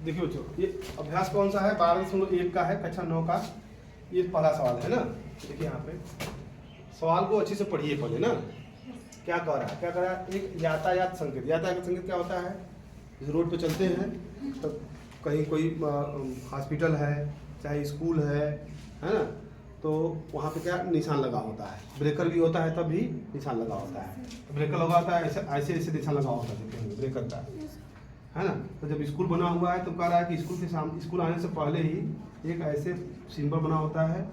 देखिए बच्चों, ये अभ्यास कौन सा है? 12.1 का है, कक्षा 9 का। ये पहला सवाल है ना। देखिए यहाँ पे सवाल को अच्छे से पढ़िए पहले ना। क्या कह रहा है? क्या कह रहा है? एक यातायात संकेत। यातायात संकेत क्या होता है? इस रोड पे चलते हैं तो कहीं कोई हॉस्पिटल है, चाहे स्कूल है ना, तो वहाँ पे क्या निशान लगा होता है। ब्रेकर भी होता है तब भी निशान लगा होता है। तो ब्रेकर लगा होता है, ऐसे ऐसे निशान लगा होता है ब्रेकर का, है ना। तो जब स्कूल बना हुआ है तो कह रहा है कि स्कूल के सामने, स्कूल आने से पहले ही एक ऐसे सिंबल बना होता है।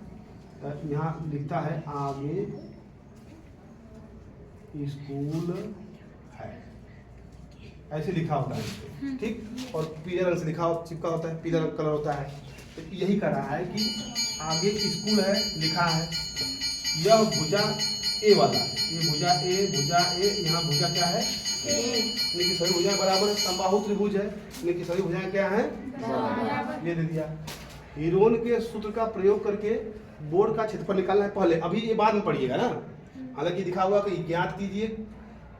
यहाँ लिखता है आगे स्कूल है, ऐसे लिखा होता है, ठीक। और पीले रंग से लिखा चिपका होता है, पीला रंग कलर होता है। तो यही कर रहा है कि आगे स्कूल है लिखा है। यह भुजा ए वाला, ये भुजा ए, यहाँ भुजा क्या है? लेकिन सभी भुजाएं बराबर है, समबाहु त्रिभुज है, लेकिन सभी भुजाएं क्या है? बराबर। ये दे दिया। हीरोन के सूत्र का प्रयोग करके बोर्ड का क्षेत्रफल निकालना है पहले, अभी ये बाद में पढ़िएगा ना। हालांकि लिखा हुआ कि ज्ञात कीजिए,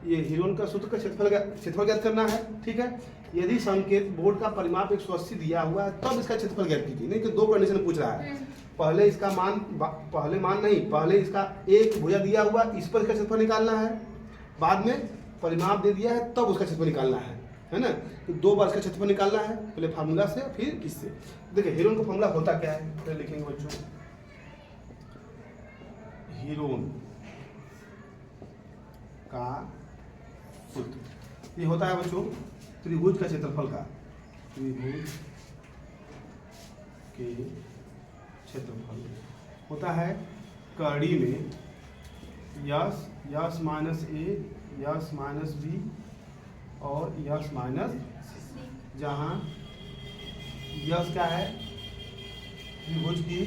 ये हीरोन का सूत्र का क्षेत्रफल ज्ञात करना है, ठीक है। यदि संकेत बोर्ड का परिमाप 180 दिया हुआ है तब इसका क्षेत्रफल ज्ञात कीजिए। नहीं तो दो कंडीशन पूछ रहा है, पहले इसका मान, पहले इसका एक भुजा दिया हुआ, इस पर इसका क्षेत्रफल निकालना है, बाद में परिमाप दे दिया है तब उसका क्षेत्रफल निकालना है ना। तो दो बार इसका क्षेत्रफल निकालना है, पहले फार्मूला से फिर इससे। देखिए हीरोन का फार्मूला होता क्या है, पहले लिखेंगे बच्चों। हीरोन का सूत्र ये होता है बच्चों त्रिभुज का क्षेत्रफल का, त्रिभुज के क्षेत्रफल होता है कड़ी में S minus A, S minus B और यस माइनस सी, जहाँ यस क्या है? त्रिभुज की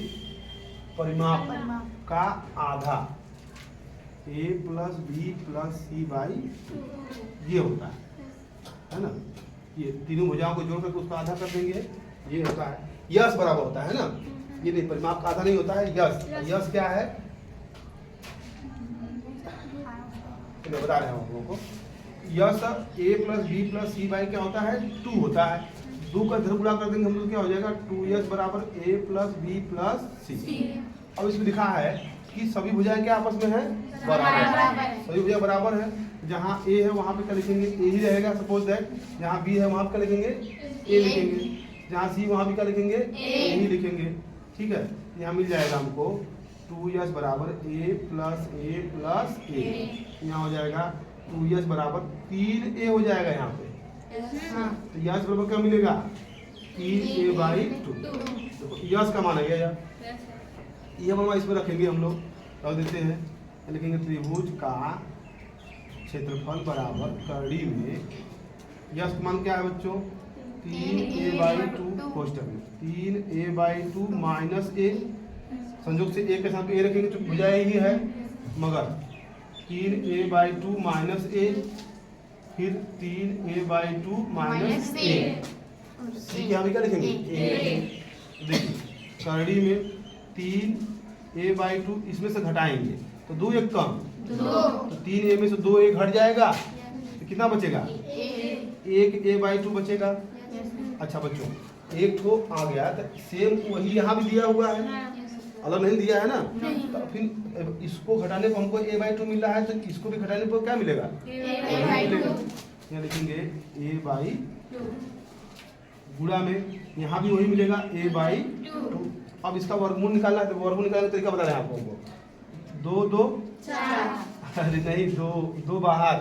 परिमाप का आधा, A plus B plus C by 2 ये होता है ना। ये तीनों भुजाओं को जोड़ करके उसका आधा कर देंगे, ये होता है। यस बराबर होता है ना, ये नहीं, परिमाप का आधा नहीं होता है। यस क्या है? मैं बता रहा हूँ आप लोगों को। Yes a plus B plus C by क्या होता है? 2 होता है। 2 का इधर गुणा कर देंगे हम लोग, क्या हो जाएगा? 2s बराबर ए प्लस बी प्लस सी। अब इसमें लिखा है कि सभी भुजाएं क्या आपस में है? बराबर। सभी भुजाएं बराबर है। जहाँ ए है वहाँ पे क्या लिखेंगे? ए ही रहेगा, सपोज दैट। जहाँ बी है वहाँ पे क्या लिखेंगे? ए लिखेंगे। जहाँ सी वहाँ भी क्या लिखेंगे? ए ही लिखेंगे, ठीक है। यहाँ मिल जाएगा हमको 2s बराबर ए प्लस ए। यहाँ हो जाएगा 2s बराबर 3a हो जाएगा यहाँ पे। तो यस बराबर क्या मिलेगा? 3a by 2। देखो यस का मान है यार, ये हम इसमें रखेंगे, हम लोग रख देते हैं, लिखेंगे त्रिभुज का क्षेत्रफल बराबर कड़ी में यस का मान क्या है बच्चों? 3a बाई 2 कोष्टक में 3a बाई 2 माइनस ए, संयोग से ए के साथ ए रखेंगे तो भुजा ही है, मगर 3a बाई 2 माइनस ए, फिर 3a बाई 2 माइनस ए, सी यहाँ भी क्या लिखेंगे? ए। देखिए कड़ी में 3a बाई 2 इसमें से घटाएंगे तो 2 एक कम, तो 3a में से 2 एक हट जाएगा तो कितना बचेगा? 1a बाई 2 बचेगा। अच्छा बच्चों, एक ठो आ गया तो सेम वही यहाँ भी दिया हुआ है, अलग नहीं दिया है ना। तो फिर इसको घटाने पर हमको a बाई 2 मिल रहा है, तो इसको भी घटाने पर क्या मिलेगा? यहाँ लिखेंगे a बाई 2, गुणा में यहाँ भी वही मिलेगा a बाई 2। अब इसका वर्गमूल निकालना है, तो वर्गमूल निकालने का तरीका बता रहे हैं आपको। 2 2 4, अरे नहीं, 2 बाहर।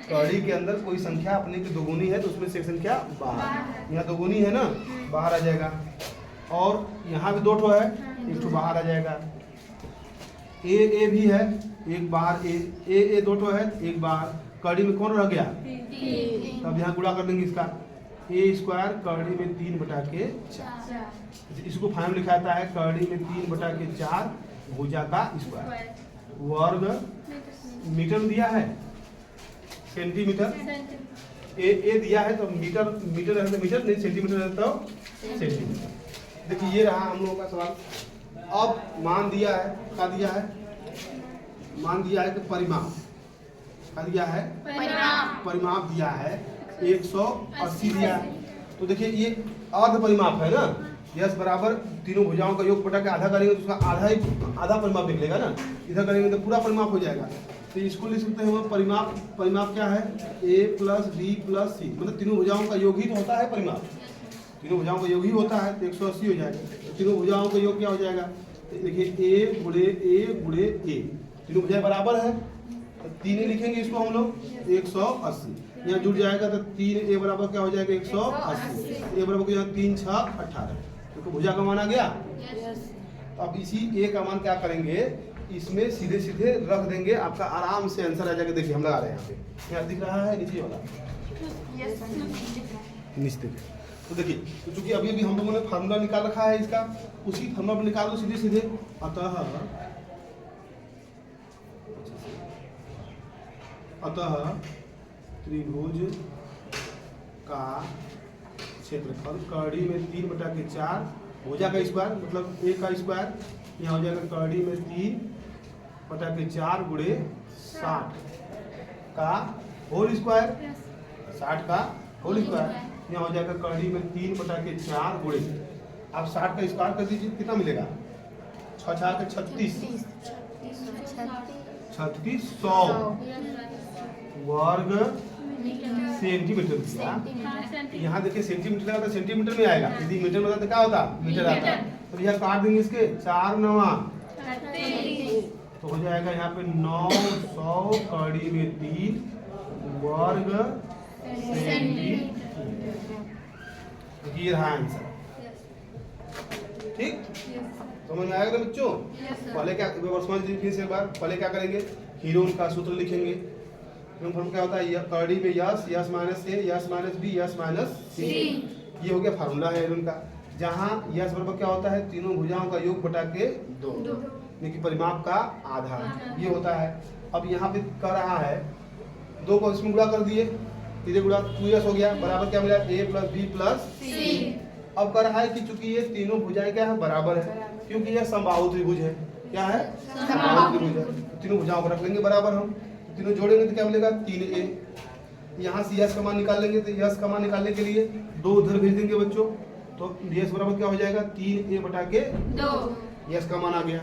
कड़ी के अंदर कोई संख्या अपने की दोगुनी है तो उसमें से एक संख्या बाहर, यहाँ दोगुनी है ना, बाहर आ जाएगा। और यहाँ भी 2 ठो है, एक ठो बाहर आ जाएगा। ए भी है, एक बाहर, ए 2 ठो है, एक बाहर। कड़ी में कौन रह गया? तब यहाँ गुणा कर देंगे इसका, ए स्क्वायर कड़ी में 3/4। इसको फाइनल लिखा जाता है कड़ी में 3/4 भुजा का स्क्वायर। वर्ग मीटर दिया है, सेंटीमीटर। ए दिया है तो मीटर रहता है मीटर, नहीं सेंटीमीटर रहता हो सेंटीमीटर। देखिए ये रहा हम लोगों का सवाल। अब मान दिया है, क्या दिया है? मान दिया है कि परिमाप, क्या दिया है? परिमाप दिया है 180 दिया है। तो देखिए ये अर्ध परिमाप है ना, यस बराबर तीनों भुजाओं का योग बटा के आधा करेंगे तो उसका आधा परिमाप निकलेगा ना, इधर करेंगे तो पूरा परिमाप हो जाएगा। तो इसको लिख सकते हैं हम परिमाप क्या है, a प्लस बी प्लस सी, मतलब तीनों भुजाओं का योग ही तो होता है परिमाप, तीनों भुजाओं का योग ही होता है, तो 180 हो जाएगा। तो तीनों भुजाओं का योग क्या हो जाएगा, देखिए a गुणे a, तीनों भुजाएं बराबर है तो 3a लिखेंगे इसको हम लोग 180, यहाँ जुड़ जाएगा तो 3a बराबर क्या हो जाएगा 180, a बराबर क्या 3 6 18, तो भुजा का मान आ गया। अब इसी a का मान क्या करेंगे, इसमें सीधे सीधे रख देंगे, आपका आराम से आंसर आ जाएगा। देखिए हम लगा रहे हैं यहाँ पे, यहाँ दिख रहा है नीचे वाला, नीचे देखिए। तो देखिए तो चूंकि अभी अभी हम लोगों ने फार्मूला निकाल रखा है इसका, उसी फार्मूला पर निकाल दो सीधे सीधे। अतः त्रिभुज का क्षेत्रफल कड़ी में 3/4, भुजा का स्क्वायर मतलब a का स्क्वायर, यहाँ हो जाएगा कड़ी में 3/4 गुणे 60 का होल स्क्वायर, 60 का होल स्क्वायर, यहाँ हो जाएगा कड़ी में 3/4 गुणे, आप 60 का स्क्वायर कर दीजिए, कितना मिलेगा 6 6 के 3600 वर्ग सेंटीमीटर दिया। यहाँ देखिए सेंटीमीटर का तो सेंटीमीटर में आएगा, यदि मीटर में होता तो क्या होता, मीटर आता। तो यहाँ काट देंगे इसके 4 9 तो हो जाएगा यहाँ पे 900 कड़ी में 3 वर्ग सेंटीमीटर। ये रहा आंसर, ठीक समझ में आएगा बच्चों। पहले क्या समझ लीजिए फिर से एक बार, पहले क्या करेंगे, हीरोन का सूत्र लिखेंगे। फॉर्मूला क्या होता है, कड़ी में S S minus A S minus B S minus C, ये हो गया फार्मूला है हीरोन का। जहाँ यस बराबर क्या होता है, तीनों भुजाओं का योग बटा के 2, क्योंकि परिमाप का आधा ये होता है। अब यहाँ पे कर रहा है 2 को इसमें गुणा कर दिए, सीधे गुणा 2s हो गया, बराबर क्या मिला a प्लस बी प्लस सी। अब कर रहा है कि चूंकि ये तीनों भुजाएं क्या है, बराबर है, क्योंकि यह समबाहु त्रिभुज है। क्या है, समबाहु त्रिभुज है, तीनों भुजाओं को रख लेंगे बराबर, हम तीनों जोड़ेंगे तो क्या मिलेगा 3a। यहाँ से यस का मान निकाल लेंगे, तो यस का मान निकालने के लिए 2 उधर भेज देंगे बच्चों, तो यस बराबर क्या हो जाएगा 3a बटा के 2, यस का मान आ गया।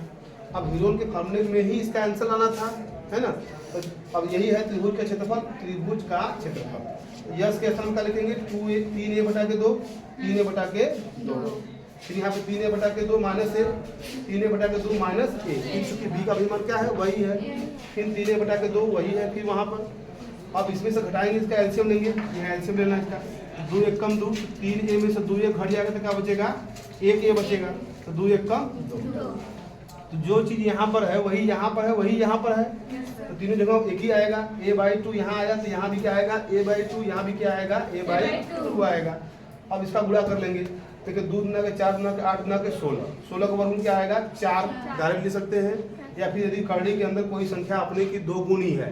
अब हीरोन के फार्मूले में ही इसका आंसर लाना था, है ना। तो अब यही है त्रिभुज का क्षेत्रफल, त्रिभुज का क्षेत्रफल। यस के स्थान का लिखेंगे 3a बटा के 2, 3a बटा के 2, फिर यहाँ पे 3a बटा के 2 माइनस a, 3a बटा के 2 माइनस a, क्योंकि b का भी मान क्या है वही है, फिर 3a बटा के 2 वही है, फिर वहाँ पर अब इसमें से घटाएंगे, इसका एलसीएम लेंगे, यहाँ एलसीएम लेना है इसका, 2 1 कम 2, 3a में से 2 1 घट जाएगा तो क्या बचेगा 1a बचेगा, तो 2 1 कम 2। तो जो चीज यहाँ पर है वही यहाँ पर है, वही यहाँ पर है, तो तीनों जगह एक ही आएगा। a/2 यहाँ आया तो यहाँ भी क्या आएगा a/2, यहाँ भी क्या आएगा a/2 आएगा। अब इसका गुणा कर लेंगे, देखिए 2 गुना के 4 गुना के 8 गुना के 16, 16 का वर्गमूल क्या आएगा 4, डायरेक्ट ले सकते हैं। या फिर यदि करड़ी के अंदर कोई संख्या अपने की 2 गुनी है,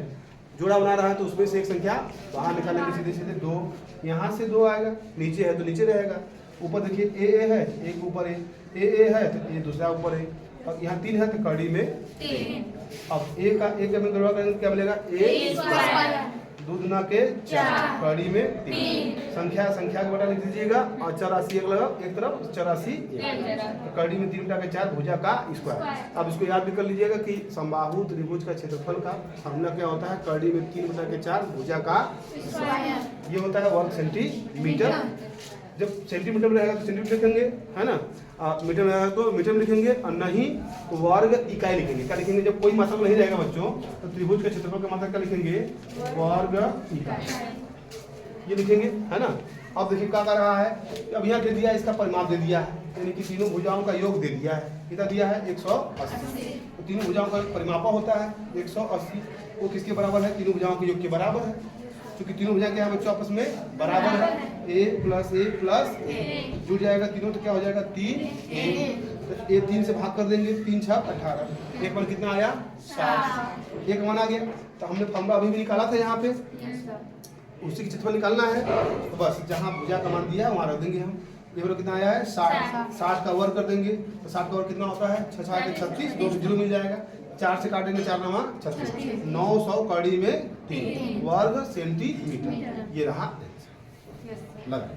जोड़ा बना रहा है, तो उसमें से एक संख्या बाहर निकालेंगे, सीधे सीधे 2, यहाँ से 2 आएगा, नीचे है तो नीचे रहेगा, ऊपर देखिए a है, एक ऊपर है, a है तो a दूसरा ऊपर है, अब यहाँ 3 है तो कड़ी में 3। अब a का में गणना करेंगे क्या मिलेगा a², 2 गुना के 4 कड़ी में 3, संख्या के बटा लिख दीजिएगा और 84 एक लगा एक तरफ, 84 तो कड़ी में 3 बटा के 4 भुजा का स्क्वायर। अब इसको याद भी कर लीजिएगा कि समबाहु त्रिभुज का क्षेत्रफल का फॉर्मूला क्या होता है, कड़ी में 3 बटा के 4 भुजा का स्क्वायर, ये होता है वर्ग सेंटीमीटर। जब सेंटीमीटर में रहेगा तो सेंटीमीटर लिखेंगे, है ना, मीटर में रहेगा तो मीटर में लिखेंगे, और नहीं तो वर्ग इकाई लिखेंगे। क्या लिखेंगे, जब कोई मात्रक नहीं रहेगा बच्चों तो त्रिभुज के क्षेत्रफल का मात्रक क्या लिखेंगे, वर्ग इकाई, ये लिखेंगे, है ना। अब देखिए क्या कर रहा है, अब यहाँ दे दिया इसका परिमाप दे दिया है, यानी कि तीनों भुजाओं का योग दे दिया है, कितना दिया है 180। तो तीनों भुजाओं का परिमापा होता है 180, वो किसके बराबर है, तीनों भुजाओं के योग के बराबर है, क्योंकि तीनों भुजा क्या है बच्चों आपस में बराबर है, a प्लस जुड़ जाएगा तीनों तो क्या हो जाएगा 3a, तो a 3 से भाग कर देंगे, 3 6 18, एक पर कितना आया 60, एक मान आ गया। तो हमने फॉर्मूला अभी भी निकाला था यहाँ पे, उसी की क्षेत्रफल निकालना है, तो बस जहाँ भुजा का मान दिया है वहाँ रख देंगे हम। ये बड़ा कितना आया है 60, 60 का वर्ग कर देंगे, तो 60 का वर्ग कितना होता है 6 6 के 36, 2 से 0 मिल जाएगा, 4 से काटेंगे 4 9 36, 900 कड़ी में 3 वर्ग सेंटीमीटर, ये रहा लगा।